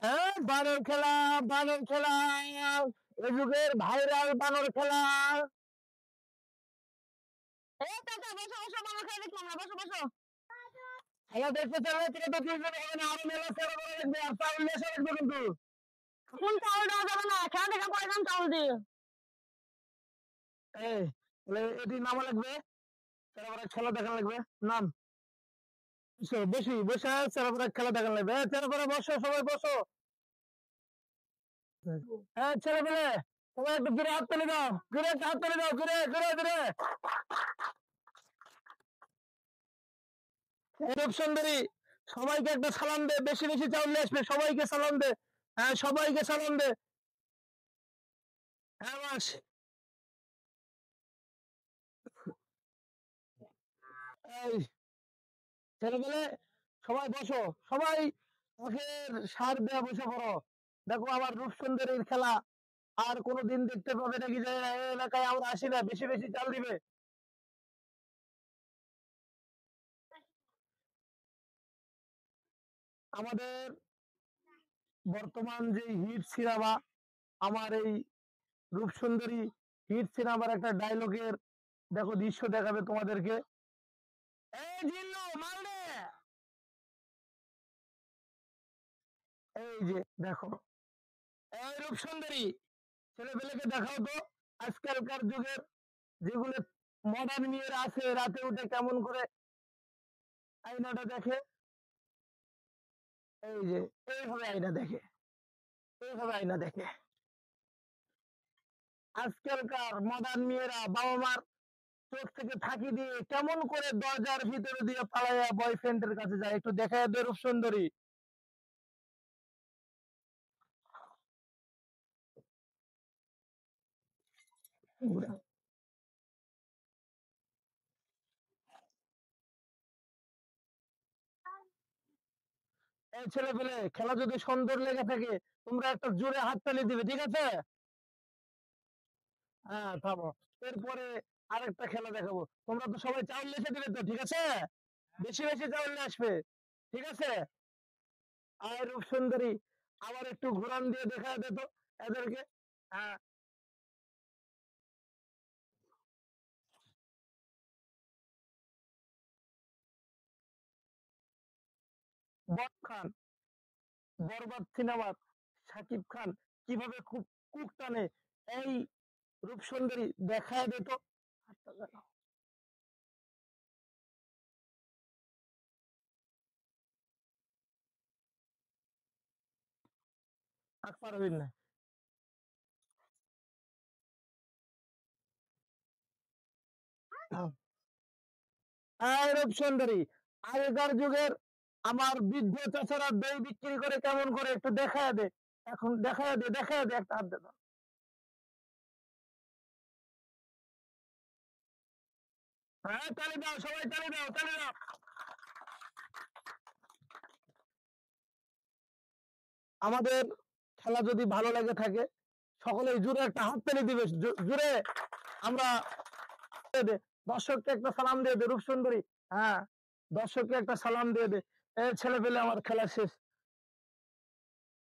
হ্যাঁ, বানর খেলা, বানর খেলা, এ যুগের ভাইরাল বানর খেলা। এই কাকা বসো বসো, বানর খেলা দেখলাম না, বসো বসো। খেলা দেখতে চাইলে টিকিট কিনতে হবে না, আরো মেলা সেরা করে দেখবে, আর চাউল নিয়ে এসে রাখবে কিন্তু। এখন চাউল দেওয়া যাবে না, খেলা দেখা পরে দাম চাউল দিয়ে। এই তাহলে এটি নামা লাগবে, তারপরে খেলা দেখা লাগবে। নাম বসো, বসি বসে তারপরে খেলা দেখা লাগবে। তারপরে বসো, সবাই বসো। হ্যাঁ ছেলে পেলে, সবাই একটু ঘুরে হাত তুলে দাও, ঘুরে হাত তুলে দাও, ঘুরে ঘুরে ঘুরে। রূপ সুন্দরী, সবাইকে একটা সালাম দে, বেশি বেশি চাউল নিয়ে আসবে, সবাইকে সালাম দে। হ্যাঁ সবাইকে সালাম দে। হ্যাঁ মাস। এই ছেলে পেলে, সবাই বসো, সবাই মুখের সার দেয়া বসে পড়ো। দেখো আমার রূপ সুন্দরীর খেলা আর কোনোদিন দেখতে পাবে নাকি যে এই এলাকায় আমরা আসি না, বেশি বেশি চাল দিবে। আমাদের বর্তমান যে হিট সিনেমা, আমার এই রূপসুন্দরী হিট সিনেমার একটা ডায়লগের দেখো দৃশ্য দেখাবে তোমাদেরকে। এই জিল্লু মাল দে। এই যে দেখো, এই রূপসুন্দরী, ছেলে পেলেকে দেখাও তো আজকালকার যুগের যেগুলো মডার্ন মেয়েরা আছে, রাতে উঠে কেমন করে আয়নাটা দেখে। এই যে এইভাবে আয়না দেখে, এইভাবে আয়না দেখে। আজকালকার মডার্ন মেয়েরা বাবা মার চোখ থেকে ফাঁকি দিয়ে কেমন করে দরজার ভিতরে দিয়ে পালাইয়া বয়ফ্রেন্ডের কাছে যায়, একটু দেখায় দে রূপ সুন্দরী। এই ছেলে পেলে, খেলা যদি সুন্দর লেগে থাকে তোমরা একটা জোরে হাততালি দিবে, ঠিক আছে? হ্যাঁ থামো। এরপরে আরেকটা খেলা দেখাবো, তোমরা তো সবাই চাউল লেসে দিবে তো, ঠিক আছে? বেশি বেশি চাউল নিয়ে আসবে, ঠিক আছে? আর রূপ সুন্দরী, আবার একটু ঘোরান দিয়ে দেখা দে তো এদেরকে। হ্যাঁ, খান, বরবাদ সিনেমার সাকিব খান কিভাবে খুব কুক টানে, এই রূপ সুন্দরী দেখায় দে তো। হাতটা দেখাও। আগ পারবেন না। এই রূপ সুন্দরী, আগেকার যুগের আমার বৃদ্ধ চাচারা দই বিক্রি করে কেমন করে, একটু দেখায় দে। এখন দেখায় দে, দেখায় দে, একটা হাত দে তো। হ্যাঁ তালি দাও, সবাই তালি দাও, তালি দাও। আমাদের খেলা যদি ভালো লেগে থাকে সকলে জুড়ে একটা হাত তালি দিবে, জুড়ে। আমরা দে, দর্শককে একটা সালাম দিয়ে দে রূপ সুন্দরী। হ্যাঁ, দর্শককে একটা সালাম দিয়ে দে। ছেলে পেলে আমার খেলা শেষ।